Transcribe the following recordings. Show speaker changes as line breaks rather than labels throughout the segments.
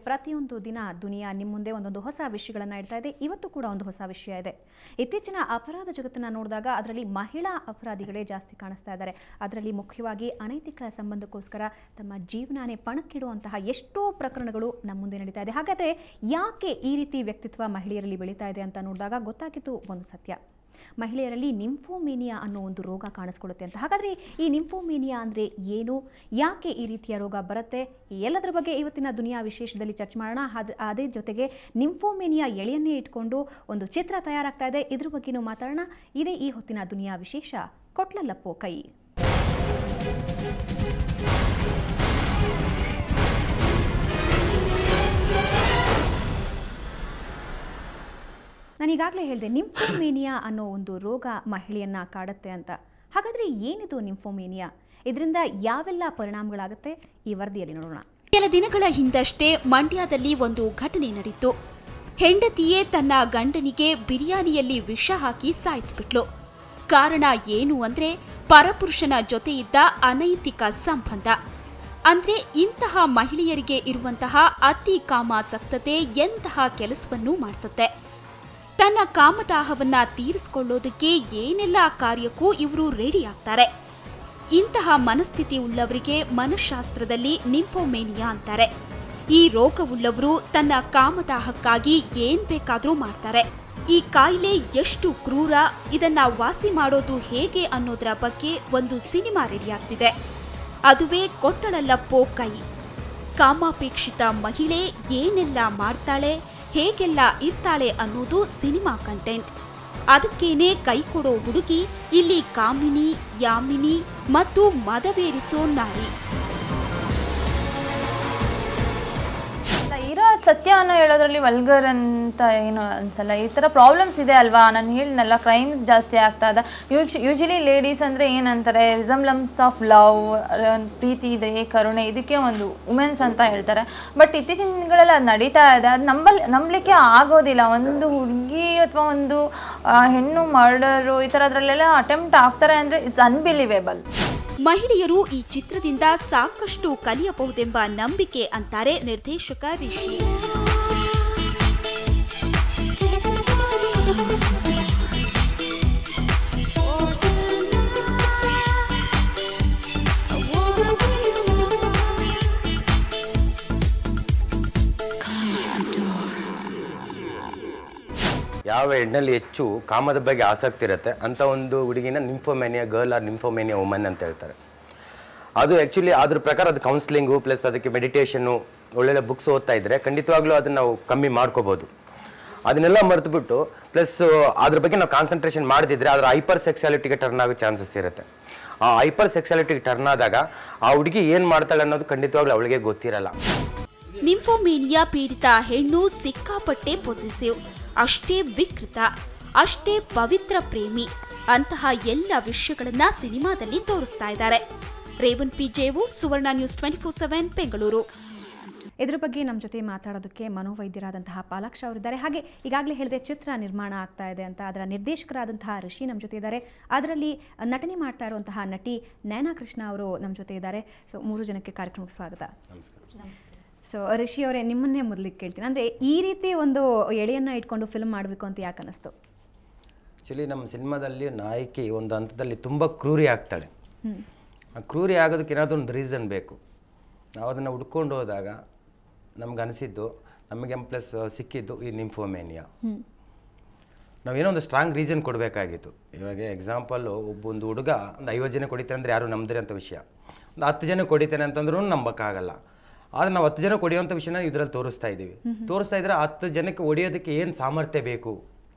ಪ್ರತಿಯೊಂದು ದಿನ ದುನಿಯಾ ನಿಮ್ಮ ಮುಂದೆ ಒಂದೊಂದು ಹೊಸ ವಿಷಯಗಳನ್ನು ಇಡ್ತಾ ಇದೆ. ಇವತ್ತು ಕೂಡ ಒಂದು ಹೊಸ ವಿಷಯ ಇದೆ. ಇತ್ತೀಚಿನ ಅಪರಾಧ ಜಗತ್ತನ್ನು ನೋಡಿದಾಗ ಅದರಲ್ಲಿ ಮಹಿಳಾ ಅಪರಾಧಿಗಳೇ ಜಾಸ್ತಿ ಕಾಣಿಸ್ತಾ ಇದ್ದಾರೆ. ಅದರಲ್ಲಿ ಮುಖ್ಯವಾಗಿ ಅನೈತಿಕ ಸಂಬಂಧಕ್ಕೋಸ್ಕರ ತಮ್ಮ ಜೀವನನೇ ಪಣಕ್ಕಿಡುವಂತಹ ಎಷ್ಟೋ ಪ್ರಕರಣಗಳು ನಮ್ಮ ಮುಂದೆ ನಡೀತಾ ಇದೆ. ಹಾಗಾದರೆ ಯಾಕೆ ಈ ರೀತಿ ವ್ಯಕ್ತಿತ್ವ ಮಹಿಳೆಯರಲ್ಲಿ ಬೆಳೀತಾ ಇದೆ ಅಂತ ನೋಡಿದಾಗ ಗೊತ್ತಾಗಿತ್ತು ಒಂದು ಸತ್ಯ. ಮಹಿಳೆಯರಲ್ಲಿ ನಿಂಫೋಮೇನಿಯಾ ಅನ್ನೋ ಒಂದು ರೋಗ ಕಾಣಿಸ್ಕೊಳ್ಳುತ್ತೆ ಅಂತ. ಹಾಗಾದರೆ ಈ ನಿಂಫೋಮೇನಿಯಾ ಅಂದರೆ ಏನು, ಯಾಕೆ ಈ ರೀತಿಯ ರೋಗ ಬರುತ್ತೆ, ಎಲ್ಲದರ ಬಗ್ಗೆ ಇವತ್ತಿನ ದುನಿಯಾ ವಿಶೇಷದಲ್ಲಿ ಚರ್ಚೆ ಮಾಡೋಣ. ಅದೇ ಜೊತೆಗೆ ನಿಂಫೋಮೇನಿಯಾ ಎಳೆಯನ್ನೇ ಇಟ್ಕೊಂಡು ಒಂದು ಚಿತ್ರ ತಯಾರಾಗ್ತಾ ಇದೆ, ಇದ್ರ ಬಗ್ಗೆನೂ ಮಾತಾಡೋಣ. ಇದೇ ಈ ಹೊತ್ತಿನ ದುನಿಯಾ ವಿಶೇಷ. ಕೊಟ್ಲಲ್ಲಪ್ಪೋ ಕೈ. ನಾನು ಈಗಾಗಲೇ ಹೇಳಿದೆ ನಿಂಫೋಮೇನಿಯಾ ಅನ್ನೋ ಒಂದು ರೋಗ ಮಹಿಳೆಯನ್ನ ಕಾಡುತ್ತೆ ಅಂತ. ಹಾಗಾದರೆ ಏನಿದು ನಿಂಫೋಮೇನಿಯಾ, ಇದರಿಂದ ಯಾವೆಲ್ಲ ಪರಿಣಾಮಗಳಾಗುತ್ತೆ ಈ ವರದಿಯಲ್ಲಿ ನೋಡೋಣ.
ಕೆಲ ದಿನಗಳ ಹಿಂದಷ್ಟೇ ಮಂಡ್ಯದಲ್ಲಿ ಒಂದು ಘಟನೆ ನಡೆಯಿತು. ಹೆಂಡತಿಯೇ ತನ್ನ ಗಂಡನಿಗೆ ಬಿರಿಯಾನಿಯಲ್ಲಿ ವಿಷ ಹಾಕಿ ಸಾಯಿಸಿಬಿಟ್ಲು. ಕಾರಣ ಏನು ಅಂದ್ರೆ ಪರಪುರುಷನ ಜೊತೆ ಇದ್ದ ಅನೈತಿಕ ಸಂಬಂಧ. ಅಂದ್ರೆ ಇಂತಹ ಮಹಿಳೆಯರಿಗೆ ಇರುವಂತಹ ಅತಿ ಕಾಮಾಸಕ್ತತೆ ಎಂತಹ ಕೆಲಸವನ್ನೂ ಮಾಡಿಸುತ್ತೆ. ತನ್ನ ಕಾಮದಾಹವನ್ನ ತೀರಿಸಿಕೊಳ್ಳೋದಕ್ಕೆ ಏನೆಲ್ಲ ಕಾರ್ಯಕ್ಕೂ ಇವರು ರೆಡಿ ಆಗ್ತಾರೆ. ಇಂತಹ ಮನಸ್ಥಿತಿ ಉಳ್ಳವರಿಗೆ ಮನಃಶಾಸ್ತ್ರದಲ್ಲಿ ನಿಂಫೋಮೇನಿಯಾ ಅಂತಾರೆ. ಈ ರೋಗವುಳ್ಳವರು ತನ್ನ ಕಾಮದಾಹಕ್ಕಾಗಿ ಏನ್ ಬೇಕಾದ್ರೂ ಮಾಡ್ತಾರೆ. ಈ ಕಾಯಿಲೆ ಎಷ್ಟು ಕ್ರೂರ, ಇದನ್ನ ವಾಸಿ ಮಾಡೋದು ಹೇಗೆ ಅನ್ನೋದರ ಬಗ್ಗೆ ಒಂದು ಸಿನಿಮಾ ರೆಡಿ ಆಗ್ತಿದೆ. ಅದುವೇ ಕೊಟ್ಟಳಲ್ಲಪ್ಪೋ ಕೈ. ಕಾಮಾಪೇಕ್ಷಿತ ಮಹಿಳೆ ಏನೆಲ್ಲ ಮಾಡ್ತಾಳೆ, ಹೇಗೆಲ್ಲ ಇರ್ತಾಳೆ ಅನ್ನೋದು ಸಿನಿಮಾ ಕಂಟೆಂಟ್. ಅದಕ್ಕೇನೆ ಕೈ ಕೊಡೋ ಹುಡುಗಿ ಇಲ್ಲಿ ಕಾಮಿನಿ, ಯಾಮಿನಿ ಮತ್ತು ಮದವೇರಿಸೋ ನಾರಿ.
ಇರೋ ಸತ್ಯ ಅನ್ನೋ ಹೇಳೋದ್ರಲ್ಲಿ ವಲ್ಗರ್ ಅಂತ ಏನು ಅನ್ಸಲ್ಲ. ಈ ಥರ ಪ್ರಾಬ್ಲಮ್ಸ್ ಇದೆ ಅಲ್ವಾ, ನಾನು ಹೇಳಿದ್ನಲ್ಲ, ಕ್ರೈಮ್ಸ್ ಜಾಸ್ತಿ ಆಗ್ತಾ ಇದೆ. ಯೂಶಲಿ ಲೇಡೀಸ್ ಅಂದರೆ ಏನಂತಾರೆ, ರಿಸಂಬ್ಲೆನ್ಸ್ ಆಫ್ ಲವ್, ಪ್ರೀತಿ ಇದೆ, ಕರುಣೆ, ಇದಕ್ಕೆ ಒಂದು ವುಮೆನ್ಸ್ ಅಂತ ಹೇಳ್ತಾರೆ. ಬಟ್ ಇತ್ತೀಚಿನ ದಿನಗಳೆಲ್ಲ ಅದು ನಡೀತಾ ಇದೆ. ಅದು ನಂಬಲಿಕ್ಕೆ ಆಗೋದಿಲ್ಲ. ಒಂದು ಹುಡುಗಿ ಅಥವಾ ಒಂದು ಹೆಣ್ಣು ಮರ್ಡರು ಈ ಥರದ್ರಲ್ಲೆಲ್ಲ ಅಟೆಂಪ್ಟ್ ಆಗ್ತಾರೆ ಅಂದರೆ ಇಟ್ಸ್ ಅನ್ಬಿಲೀವೇಬಲ್.
ಮಹಿಳೆಯರು ಈ ಚಿತ್ರದಿಂದ ಸಾಕಷ್ಟು ಕಲಿಯಬಹುದೆಂಬ ನಂಬಿಕೆ ಅಂತಾರೆ ನಿರ್ದೇಶಕ ರಿಷಿ.
ಯಾವ ಹೆಣ್ಣಲ್ಲಿ ಹೆಚ್ಚು ಕಾಮದ ಬಗ್ಗೆ ಆಸಕ್ತಿ ಇರುತ್ತೆ ಅಂತ ಒಂದು ಹುಡುಗಿನ ನಿಂಫೋಮೇನಿಯಾ ಗರ್ಲ್ ಆರ್ ನಿಂಫೋಮೇನಿಯಾ ವುಮನ್ ಅಂತ ಹೇಳ್ತಾರೆ. ಅದು ಆ್ಯಕ್ಚುಲಿ ಅದ್ರ ಪ್ರಕಾರ ಅದು ಕೌನ್ಸಿಲಿಂಗು ಪ್ಲಸ್ ಅದಕ್ಕೆ ಮೆಡಿಟೇಷನ್ನು ಒಳ್ಳೊಳ್ಳೆ ಬುಕ್ಸ್ ಓದ್ತಾ ಇದ್ದರೆ ಖಂಡಿತವಾಗ್ಲೂ ಅದನ್ನು ನಾವು ಕಮ್ಮಿ ಮಾಡ್ಕೋಬೋದು. ಅದನ್ನೆಲ್ಲ ಮರೆತುಬಿಟ್ಟು ಪ್ಲಸ್ ಅದ್ರ ಬಗ್ಗೆ ನಾವು ಕಾನ್ಸಂಟ್ರೇಷನ್ ಮಾಡ್ತಿದ್ರೆ ಅದರ ಹೈಪರ್ ಸೆಕ್ಸುಯಾಲಿಟಿಗೆ ಟರ್ನ್ ಆಗೋ ಚಾನ್ಸಸ್ ಇರುತ್ತೆ. ಆ ಹೈಪರ್ ಸೆಕ್ಸುಯಾಲಿಟಿಗೆ ಟರ್ನ್ ಆದಾಗ ಆ ಹುಡುಗಿ ಏನು ಮಾಡ್ತಾಳೆ ಅನ್ನೋದು ಖಂಡಿತವಾಗ್ಲೂ ಅವಳಿಗೆ ಗೊತ್ತಿರಲ್ಲ.
ನಿಂಫೋಮೇನಿಯಾ ಪೀಡಿತ ಹೆಣ್ಣು ಸಿಕ್ಕಾಪಟ್ಟೆ ಪೊಸೆಸಿವ್, ಅಷ್ಟೇ ವಿಕೃತ, ಅಷ್ಟೇ ಪವಿತ್ರ ಪ್ರೇಮಿ. ಅಂತಹ ಎಲ್ಲ ವಿಷಯಗಳನ್ನ ಸಿನಿಮಾದಲ್ಲಿ ತೋರಿಸ್ತಾ ಇದ್ದಾರೆ. ರೇವನ್ ಪಿ ಜೇವು, ಸುವರ್ಣ ನ್ಯೂಸ್ 24/7 ಬೆಂಗಳೂರು.
ಇದರ ಬಗ್ಗೆ ನಮ್ಮ ಜೊತೆ ಮಾತಾಡೋದಕ್ಕೆ ಮನೋವೈದ್ಯರಾದಂತಹ ಪಾಲಾಕ್ಷ ಅವರಿದ್ದಾರೆ. ಹಾಗೆ ಈಗಾಗಲೇ ಹೇಳಿದೆ ಚಿತ್ರ ನಿರ್ಮಾಣ ಆಗ್ತಾ ಇದೆ ಅಂತ. ಅದರ ನಿರ್ದೇಶಕರಾದಂತಹ ರಿಷಿ ನಮ್ಮ ಜೊತೆ ಇದ್ದಾರೆ. ಅದರಲ್ಲಿ ನಟನೆ ಮಾಡ್ತಾ ಇರುವಂತಹ ನಟಿ ನಯನಾ ಕೃಷ್ಣ ಅವರು ನಮ್ಮ ಜೊತೆ ಇದ್ದಾರೆ. ಸೊ 3 ಜನಕ್ಕೆ ಕಾರ್ಯಕ್ರಮಕ್ಕೆ ಸ್ವಾಗತ. ಸೊ ರಿಷಿ ಅವರೇ, ನಿಮ್ಮನ್ನೇ ಮೊದಲಿಗೆ ಕೇಳ್ತೀನಿ, ಅಂದರೆ ಈ ರೀತಿ ಒಂದು ಎಳೆಯನ್ನು ಇಟ್ಕೊಂಡು ಫಿಲ್ಮ್ ಮಾಡಬೇಕು ಅಂತ ಯಾಕೆ ಅನ್ನಿಸ್ತು?
ಆ್ಯಕ್ಚುಲಿ ನಮ್ಮ ಸಿನಿಮಾದಲ್ಲಿ ನಾಯಕಿ ಒಂದು ಹಂತದಲ್ಲಿ ತುಂಬ ಕ್ರೂರಿ ಆಗ್ತಾಳೆ. ಆ ಕ್ರೂರಿ ಆಗೋದಕ್ಕೆ ಏನಾದರೂ ಒಂದು ರೀಸನ್ ಬೇಕು. ನಾವು ಅದನ್ನು ಹುಡ್ಕೊಂಡು ಹೋದಾಗ ನಮ್ಗೆ ಅನಿಸಿದ್ದು, ನಮಗೆ ಪ್ಲಸ್ ಸಿಕ್ಕಿದ್ದು ಈ ನಿಂಫೋಮೇನಿಯಾ. ನಾವೇನೋ ಒಂದು ಸ್ಟ್ರಾಂಗ್ ರೀಸನ್ ಕೊಡಬೇಕಾಗಿತ್ತು. ಇವಾಗ ಎಕ್ಸಾಂಪಲ್ಲು, ಒಂದು ಹುಡುಗ ಒಂದು 50 ಜನ ಕೊಡಿತಾನೆ ಅಂದರೆ ಯಾರು ನಂಬ್ದಿರೋ ಅಂಥ ವಿಷಯ. ಒಂದು 10 ಜನ ಕೊಡಿತಾನೆ ಅಂತಂದ್ರೂ ನಂಬೋಕ್ಕಾಗಲ್ಲ. ಆದರೆ ನಾವು 10 ಜನ ಹೊಡೆಯುವಂಥ ವಿಷಯನ ಇದರಲ್ಲಿ ತೋರಿಸ್ತಾ ಇದ್ದೀವಿ. ತೋರಿಸ್ತಾ ಇದ್ರೆ 10 ಜನಕ್ಕೆ ಹೊಡೆಯೋದಕ್ಕೆ ಏನು ಸಾಮರ್ಥ್ಯ ಬೇಕು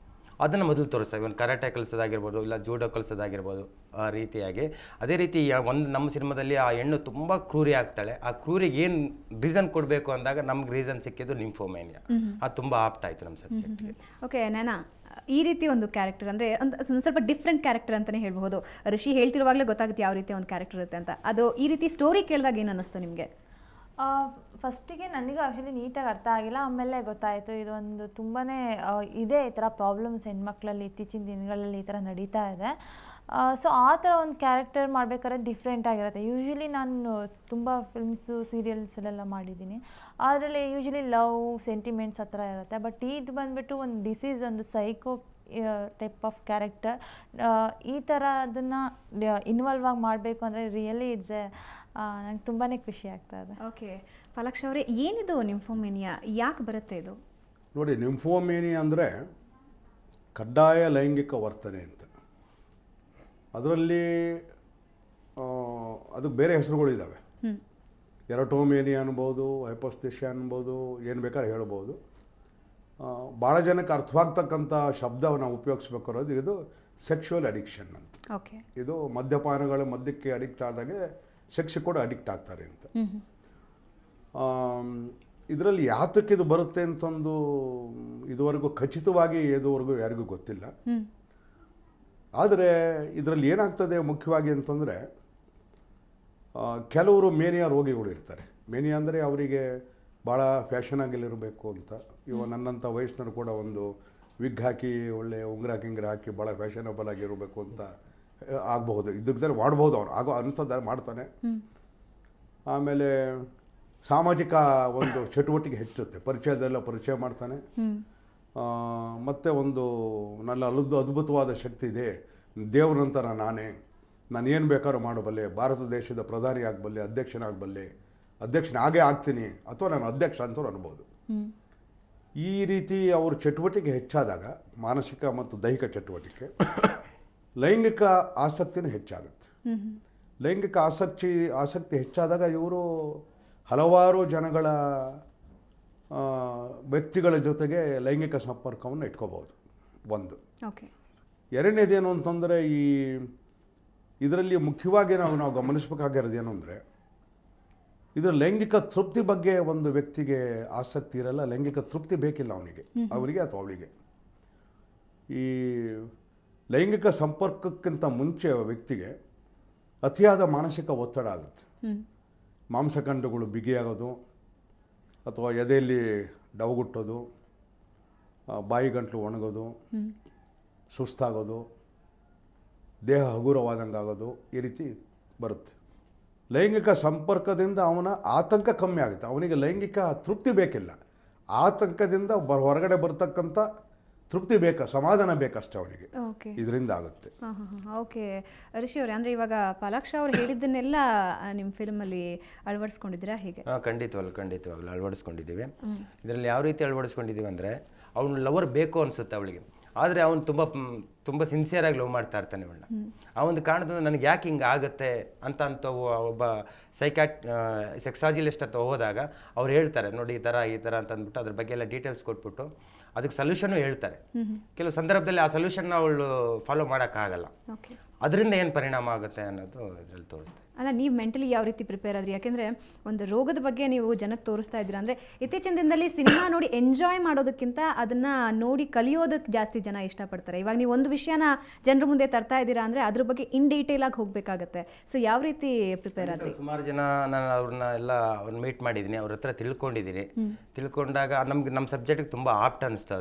ಅದನ್ನು ಮೊದಲು ತೋರಿಸ್ತಾ ಇದ್ದೀವಿ. ಒಂದು ಕರಾಟೆ ಕಲಿಸೋದಾಗಿರ್ಬೋದು, ಇಲ್ಲ ಜೂಡೋ ಕಲಿಸೋದಾಗಿರ್ಬೋದು, ಆ ರೀತಿಯಾಗಿ. ಅದೇ ರೀತಿ ನಮ್ಮ ಸಿನಿಮಾದಲ್ಲಿ ಆ ಹೆಣ್ಣು ತುಂಬ ಕ್ರೂರಿ ಆಗ್ತಾಳೆ. ಆ ಕ್ರೂರಿಗೆ ಏನು ರೀಸನ್ ಕೊಡಬೇಕು ಅಂದಾಗ ನಮ್ಗೆ ರೀಸನ್ ಸಿಕ್ಕಿದ್ದು ನಿಂಫೋಮೇನಿಯಾ. ಅದು ತುಂಬ ಆಪ್ಟ್ ಆಯಿತು ನಮ್ಮ ಸಬ್ಜೆಕ್ಟ್ಗೆ.
ಓಕೆ ನೈನಾ, ಈ ರೀತಿ ಒಂದು ಕ್ಯಾರೆಕ್ಟರ್ ಅಂದರೆ ಒಂದು ಸ್ವಲ್ಪ ಡಿಫ್ರೆಂಟ್ ಕ್ಯಾರೆಕ್ಟರ್ ಅಂತಲೇ ಹೇಳ್ಬೋದು. ರಿಷಿ ಹೇಳ್ತಿರುವಾಗಲೇ ಗೊತ್ತಾಗುತ್ತೆ ಯಾವ ರೀತಿ ಒಂದು ಕ್ಯಾರೆಕ್ಟರ್ ಇರುತ್ತೆ ಅಂತ. ಅದು ಈ ರೀತಿ ಸ್ಟೋರಿ ಕೇಳಿದಾಗ ಏನು ಅನ್ನಿಸ್ತು ನಿಮಗೆ?
ಫಸ್ಟಿಗೆ ನನಗೂ ಆ್ಯಕ್ಚುಲಿ ನೀಟಾಗಿ ಅರ್ಥ ಆಗಿಲ್ಲ. ಆಮೇಲೆ ಗೊತ್ತಾಯಿತು ಇದೊಂದು ತುಂಬಾ ಇದೆ ಈ ಥರ ಪ್ರಾಬ್ಲಮ್ಸ್ ಹೆಣ್ಮಕ್ಳಲ್ಲಿ ಇತ್ತೀಚಿನ ದಿನಗಳಲ್ಲಿ ಈ ಥರ ನಡೀತಾ ಇದೆ. ಸೊ ಆ ಥರ ಒಂದು ಕ್ಯಾರೆಕ್ಟರ್ ಮಾಡಬೇಕಾದ್ರೆ ಡಿಫ್ರೆಂಟ್ ಆಗಿರುತ್ತೆ. ಯೂಶ್ವಲಿ ನಾನು ತುಂಬ ಫಿಲ್ಮ್ಸು ಸೀರಿಯಲ್ಸಲ್ಲೆಲ್ಲ ಮಾಡಿದ್ದೀನಿ, ಅದರಲ್ಲಿ ಯೂಶ್ವಲಿ ಲವ್ ಸೆಂಟಿಮೆಂಟ್ಸ್ ಆ ಥರ ಇರುತ್ತೆ. ಬಟ್ ಇದು ಬಂದುಬಿಟ್ಟು ಒಂದು ಡಿಸೀಸ್, ಒಂದು ಸೈಕೋ ಟೈಪ್ ಆಫ್ ಕ್ಯಾರೆಕ್ಟರ್. ಈ ಥರ ಅದನ್ನು ಇನ್ವಾಲ್ವ್ ಆಗಿ ಮಾಡಬೇಕು ಅಂದರೆ ರಿಯಲಿ ಇಟ್ಸ್ ನಂಗೆ ತುಂಬಾ ಖುಷಿ ಆಗ್ತಾ ಇದೆ.
ಓಕೆ, ಫಲಾಕ್ಷ ಅವರೇ, ಏನಿದು ನಿಂಫೋಮೇನಿಯಾ, ಯಾಕೆ ಬರುತ್ತೆ ಇದು?
ನೋಡಿ, ನಿಂಫೋಮೇನಿಯಾ ಅಂದರೆ ಕಡ್ಡಾಯ ಲೈಂಗಿಕ ವರ್ತನೆ ಅಂತ. ಅದರಲ್ಲಿ ಅದಕ್ಕೆ ಬೇರೆ ಹೆಸರುಗಳಿದ್ದಾವೆ. ಎರೋಟೋಮೇನಿಯಾ ಅನ್ಬೋದು, ಹೈಪೋಸ್ಥೆಸಿಯಾ ಅನ್ಬೋದು, ಏನು ಬೇಕಾದ್ರೆ ಹೇಳ್ಬೋದು. ಭಾಳ ಜನಕ್ಕೆ ಅರ್ಥವಾಗ್ತಕ್ಕಂಥ ಶಬ್ದವನ್ನು ಉಪಯೋಗಿಸ್ಬೇಕು ಅನ್ನೋದು ಇದು ಸೆಕ್ಷುವಲ್ ಅಡಿಕ್ಷನ್ ಅಂತ.
ಓಕೆ, ಇದು
ಮದ್ಯಪಾನಗಳು ಮದ್ಯಕ್ಕೆ ಅಡಿಕ್ಟ್ ಆದಾಗೆ ಸೆಕ್ಸ್ ಕೂಡ ಅಡಿಕ್ಟ್ ಆಗ್ತಾರೆ ಅಂತ. ಇದರಲ್ಲಿ ಯಾತಕ್ಕೆ ಇದು ಬರುತ್ತೆ ಅಂತಂದು ಇದುವರೆಗೂ ಖಚಿತವಾಗಿ ಇದುವರೆಗೂ ಯಾರಿಗೂ ಗೊತ್ತಿಲ್ಲ. ಆದರೆ ಇದರಲ್ಲಿ ಏನಾಗ್ತದೆ ಮುಖ್ಯವಾಗಿ ಅಂತಂದರೆ, ಕೆಲವರು ಮೇನಿಯಾ ರೋಗಿಗಳು ಇರ್ತಾರೆ. ಮೇನಿಯಾ ಅಂದರೆ ಅವರಿಗೆ ಭಾಳ ಫ್ಯಾಷನಾಗಿಲ್ಲಿರಬೇಕು ಅಂತ. ಇವಾಗ ನನ್ನಂಥ ವಯಸ್ಸಿನರು ಕೂಡ ಒಂದು ವಿಗ್ ಹಾಕಿ ಒಳ್ಳೆ ಉಂಗುರ ಗಿಂಗ್ರ ಹಾಕಿ ಭಾಳ ಫ್ಯಾಷನಬಲ್ ಆಗಿರಬೇಕು ಅಂತ ಆಗಬಹುದು. ಇದಕ್ಕೆ ಮಾಡ್ಬೋದು, ಅವ್ರು ಆಗೋ ಅನಿಸೋದಾರೆ ಮಾಡ್ತಾನೆ. ಆಮೇಲೆ ಸಾಮಾಜಿಕ ಒಂದು ಚಟುವಟಿಕೆ ಹೆಚ್ಚುತ್ತೆ, ಪರಿಚಯದೆಲ್ಲ ಪರಿಚಯ ಮಾಡ್ತಾನೆ. ಮತ್ತು ಒಂದು ನನ್ನ ಅದ್ಭುತವಾದ ಶಕ್ತಿ ಇದೆ, ದೇವ್ರಂತ ನಾನೇ, ನಾನು ಏನು ಬೇಕಾದ್ರೂ ಮಾಡಬಲ್ಲೆ, ಭಾರತ ದೇಶದ ಪ್ರಧಾನಿ ಆಗಬಲ್ಲೆ, ಅಧ್ಯಕ್ಷನಾಗೇ ಆಗ್ತೀನಿ, ಅಥವಾ ನಾನು ಅಧ್ಯಕ್ಷ ಅಂತವ್ರು ಅನ್ಬೋದು. ಈ ರೀತಿ ಅವ್ರ ಚಟುವಟಿಕೆ ಹೆಚ್ಚಾದಾಗ, ಮಾನಸಿಕ ಮತ್ತು ದೈಹಿಕ ಚಟುವಟಿಕೆ, ಲೈಂಗಿಕ ಆಸಕ್ತಿನೂ ಹೆಚ್ಚಾಗುತ್ತೆ. ಲೈಂಗಿಕ ಆಸಕ್ತಿ ಹೆಚ್ಚಾದಾಗ ಇವರು ಹಲವಾರು ಜನಗಳ ವ್ಯಕ್ತಿಗಳ ಜೊತೆಗೆ ಲೈಂಗಿಕ ಸಂಪರ್ಕವನ್ನು ಇಟ್ಕೋಬಹುದು. ಒಂದು.
ಓಕೆ.
ಎರಡನೇದೇನು ಅಂತಂದರೆ, ಇದರಲ್ಲಿ ಮುಖ್ಯವಾಗಿ ನಾವು ಗಮನಿಸಬೇಕಾಗಿರೋದು ಏನು ಅಂದರೆ, ಇದರ ಲೈಂಗಿಕ ತೃಪ್ತಿ ಬಗ್ಗೆ ಒಂದು ವ್ಯಕ್ತಿಗೆ ಆಸಕ್ತಿ ಇರಲ್ಲ. ಲೈಂಗಿಕ ತೃಪ್ತಿ ಬೇಕಿಲ್ಲ ಅವನಿಗೆ ಅಥವಾ ಅವಳಿಗೆ. ಈ ಲೈಂಗಿಕ ಸಂಪರ್ಕಕ್ಕಿಂತ ಮುಂಚೆ ವ್ಯಕ್ತಿಗೆ ಅತಿಯಾದ ಮಾನಸಿಕ ಒತ್ತಡ ಆಗುತ್ತೆ. ಮಾಂಸಖಂಡಗಳು ಬಿಗಿಯಾಗೋದು, ಅಥವಾ ಎದೆಯಲ್ಲಿ ಡವಗುಟ್ಟೋದು, ಬಾಯಿ ಗಂಟಲು ಒಣಗೋದು, ಸುಸ್ತಾಗೋದು, ದೇಹ ಹಗುರವಾದಂಗೆ ಆಗೋದು, ಈ ರೀತಿ ಬರುತ್ತೆ. ಲೈಂಗಿಕ ಸಂಪರ್ಕದಿಂದ ಅವನ ಆತಂಕ ಕಮ್ಮಿ ಆಗುತ್ತೆ. ಅವನಿಗೆ ಲೈಂಗಿಕ ತೃಪ್ತಿ ಬೇಕಿಲ್ಲ, ಆತಂಕದಿಂದ ಹೊರಗಡೆ ಬರ್ತಕ್ಕಂಥ ತೃಪ್ತಿ ಸಮಾಧಾನ ಬೇಕಷ್ಟೇ ಅವನಿಗೆ. ಇದರಿಂದ ಆಗುತ್ತೆ.
ಓಕೆ ರಿಷಿ ಅವರೇ, ಅಂದರೆ ಇವಾಗ ಫಲಾಕ್ಷ ಅವ್ರು ಹೇಳಿದ್ದನ್ನೆಲ್ಲ ನಿಮ್ಮ ಫಿಲ್ಮಲ್ಲಿ ಅಳವಡಿಸ್ಕೊಂಡಿದ್ದೀರಾ ಹೇಗೆ?
ಖಂಡಿತವಾಗ್ಲೂ ಅಳವಡಿಸ್ಕೊಂಡಿದ್ದೀವಿ. ಇದರಲ್ಲಿ ಯಾವ ರೀತಿ ಅಳವಡಿಸ್ಕೊಂಡಿದ್ದೀವಿ ಅಂದರೆ, ಅವ್ನು ಲವರ್ ಬೇಕು ಅನಿಸುತ್ತೆ ಅವಳಿಗೆ, ಆದರೆ ಅವನು ತುಂಬ ಸಿನ್ಸಿಯರಾಗಿ ಲವ್ ಮಾಡ್ತಾ ಇರ್ತಾನೆ ಅವಳನ್ನ. ಆ ಒಂದು ಕಾರಣದಿಂದ ನನಗೆ ಯಾಕೆ ಹಿಂಗೆ ಆಗುತ್ತೆ ಅಂತ ಒಬ್ಬ ಸೆಕ್ಸಾಲಜಿಸ್ಟ್ ಹತ್ರ ಹೋದಾಗ ಅವ್ರು ಹೇಳ್ತಾರೆ, ನೋಡಿ ಈ ಥರ ಅಂತ ಅಂದ್ಬಿಟ್ಟು ಅದ್ರ ಬಗ್ಗೆ ಎಲ್ಲ ಡೀಟೇಲ್ಸ್ ಕೊಟ್ಬಿಟ್ಟು ಅದಕ್ಕೆ ಸೊಲ್ಯೂಷನ್ನು ಹೇಳ್ತಾರೆ. ಕೆಲವು ಸಂದರ್ಭದಲ್ಲಿ ಆ ಸೊಲ್ಯೂಷನ್ನ ಅವಳು ಫಾಲೋ ಮಾಡೋಕ್ಕಾಗಲ್ಲ. ಅದರಿಂದ ಏನು ಪರಿಣಾಮ ಆಗುತ್ತೆ ಅನ್ನೋದು ಇದರಲ್ಲಿ ತೋರಿಸ್ತಾರೆ.
ಅಲ್ಲ, ನೀವು ಮೆಂಟಲಿ ಯಾವ ರೀತಿ ಪ್ರಿಪೇರ್ ಆದ್ರಿ? ಯಾಕೆಂದರೆ ಒಂದು ರೋಗದ ಬಗ್ಗೆ ನೀವು ಜನಕ್ಕೆ ತೋರಿಸ್ತಾ ಇದ್ದೀರಾ ಅಂದರೆ, ಇತ್ತೀಚಿನ ದಿನದಲ್ಲಿ ಸಿನಿಮಾ ನೋಡಿ ಎಂಜಾಯ್ ಮಾಡೋದಕ್ಕಿಂತ ಅದನ್ನು ನೋಡಿ ಕಲಿಯೋದಕ್ಕೆ ಜಾಸ್ತಿ ಜನ ಇಷ್ಟಪಡ್ತಾರೆ. ಇವಾಗ ನೀವು ಒಂದು ವಿಷಯನ ಜನರ ಮುಂದೆ ತರ್ತಾ ಇದ್ದೀರಾ ಅಂದರೆ ಅದ್ರ ಬಗ್ಗೆ ಇನ್ ಡೀಟೇಲ್ ಆಗಿ ಹೋಗಬೇಕಾಗತ್ತೆ. ಸೊ ಯಾವ ರೀತಿ ಪ್ರಿಪೇರ್ ಆದ್ರಿ?
ಸುಮಾರು ಜನ ನಾನು ಅವ್ರನ್ನ ಮೀಟ್ ಮಾಡಿದ್ದೀನಿ, ಅವ್ರ ಹತ್ರ ತಿಳ್ಕೊಂಡಾಗ ನಮ್ಮ ಸಬ್ಜೆಕ್ಟಿಗೆ ತುಂಬ ಆಪ್ಟ್ ಅನಿಸ್ತು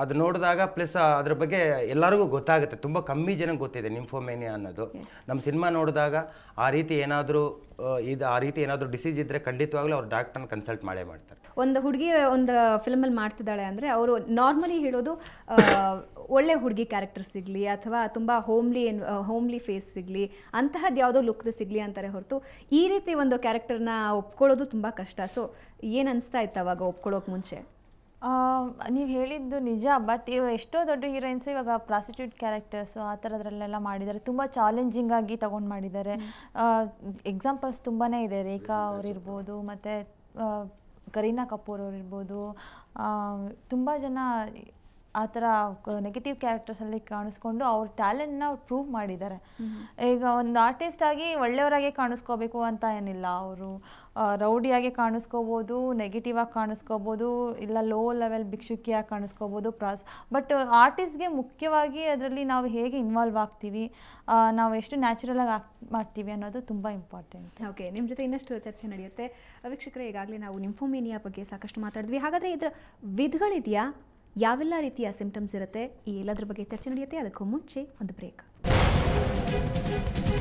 ಅದು ನೋಡಿದಾಗ. ಪ್ಲಸ್ ಅದ್ರ ಬಗ್ಗೆ ಎಲ್ಲರಿಗೂ ಗೊತ್ತಾಗುತ್ತೆ, ತುಂಬ ಕಮ್ಮಿ ಜನಕ್ಕೆ ಗೊತ್ತಿದೆ ನಿಂಫೋಮೇನಿಯಾ ಅನ್ನೋದು. ನಮ್ಮ ಸಿನಿಮಾ ನೋಡಿದಾಗ ಆ ರೀತಿ ಏನಾದರೂ ಡಿಸೀಸ್ ಇದ್ದರೆ ಖಂಡಿತವಾಗ್ಲೂ ಅವ್ರು ಡಾಕ್ಟರ್ನ ಕನ್ಸಲ್ಟ್ ಮಾಡೇ ಮಾಡ್ತಾರೆ.
ಒಂದು ಹುಡುಗಿ ಒಂದು ಫಿಲ್ಮಲ್ಲಿ ಮಾಡ್ತಿದ್ದಾಳೆ ಅಂದರೆ ಅವರು ನಾರ್ಮಲಿ ಹೇಳೋದು ಒಳ್ಳೆ ಹುಡುಗಿ ಕ್ಯಾರೆಕ್ಟರ್ ಸಿಗಲಿ, ಅಥವಾ ತುಂಬ ಹೋಮ್ಲಿ ಫೇಸ್ ಸಿಗಲಿ, ಅಂತಹದ್ದು ಯಾವುದೋ ಲುಕ್ದು ಸಿಗಲಿ ಅಂತಾರೆ ಹೊರತು ಈ ರೀತಿ ಒಂದು ಕ್ಯಾರೆಕ್ಟರ್ನ ಒಪ್ಕೊಳ್ಳೋದು ತುಂಬ ಕಷ್ಟ. ಸೊ ಏನು ಅನಿಸ್ತಾ ಇತ್ತು ಅವಾಗ ಒಪ್ಕೊಳ್ಳೋಕೆ ಮುಂಚೆ?
ನೀವು ಹೇಳಿದ್ದು ನಿಜ. ಬಟ್ ಎಷ್ಟೋ ದೊಡ್ಡ ಹೀರೋಯಿನ್ಸ್ ಇವಾಗ ಪ್ರಾಸ್ಟಿಟ್ಯೂಟ್ ಕ್ಯಾರೆಕ್ಟರ್ಸು ಆ ಥರದ್ರಲ್ಲೆಲ್ಲ ಮಾಡಿದ್ದಾರೆ, ತುಂಬ ಚಾಲೆಂಜಿಂಗ್ ಆಗಿ ತಗೊಂಡು ಮಾಡಿದ್ದಾರೆ. ಎಕ್ಸಾಂಪಲ್ಸ್ ತುಂಬಾ ಇದೆ. ರೇಖಾ ಅವರಿರ್ಬೋದು, ಮತ್ತು ಕರೀನಾ ಕಪೂರ್ ಅವರಿರ್ಬೋದು, ತುಂಬ ಜನ ಆ ಥರ ನೆಗೆಟಿವ್ ಕ್ಯಾರೆಕ್ಟರ್ಸಲ್ಲಿ ಕಾಣಿಸ್ಕೊಂಡು ಅವ್ರ ಟ್ಯಾಲೆಂಟ್ನ ಅವ್ರು ಪ್ರೂವ್ ಮಾಡಿದ್ದಾರೆ. ಈಗ ಒಂದು ಆರ್ಟಿಸ್ಟ್ ಆಗಿ ಒಳ್ಳೆಯವರಾಗೆ ಕಾಣಿಸ್ಕೋಬೇಕು ಅಂತ ಏನಿಲ್ಲ. ಅವರು ರೌಡಿಯಾಗಿ ಕಾಣಿಸ್ಕೋಬೋದು, ನೆಗೆಟಿವ್ ಆಗಿ ಕಾಣಿಸ್ಕೋಬೋದು, ಇಲ್ಲ ಲೋ ಲೆವೆಲ್ ಭಿಕ್ಷುಕಿಯಾಗಿ ಕಾಣಿಸ್ಕೋಬೋದು. ಬಟ್ ಆರ್ಟಿಸ್ಟ್ಗೆ ಮುಖ್ಯವಾಗಿ ಅದರಲ್ಲಿ ನಾವು ಹೇಗೆ ಇನ್ವಾಲ್ವ್ ಆಗ್ತೀವಿ, ನಾವು ಎಷ್ಟು ನ್ಯಾಚುರಲ್ ಆಗಿ ಮಾಡ್ತೀವಿ ಅನ್ನೋದು ತುಂಬ ಇಂಪಾರ್ಟೆಂಟ್.
ಓಕೆ, ನಿಮ್ಮ ಜೊತೆ ಇನ್ನಷ್ಟು ಚರ್ಚೆ ನಡೆಯುತ್ತೆ. ವೀಕ್ಷಕರೇ, ಈಗಾಗಲೇ ನಾವು ನಿಂಫೋಮೇನಿಯಾ ಬಗ್ಗೆ ಸಾಕಷ್ಟು ಮಾತಾಡಿದ್ವಿ. ಹಾಗಾದರೆ ಇದರ ವಿಧಗಳಿದೆಯಾ? ಯಾವೆಲ್ಲ ರೀತಿಯ ಸಿಂಪ್ಟಮ್ಸ್ ಇರುತ್ತೆ? ಈ ಎಲ್ಲದರ ಬಗ್ಗೆ ಚರ್ಚೆ ನಡೆಯುತ್ತೆ. ಅದಕ್ಕೂ ಮುಂಚೆ ಒಂದು ಬ್ರೇಕ್. ಧನ್ಯವಾದಗಳು.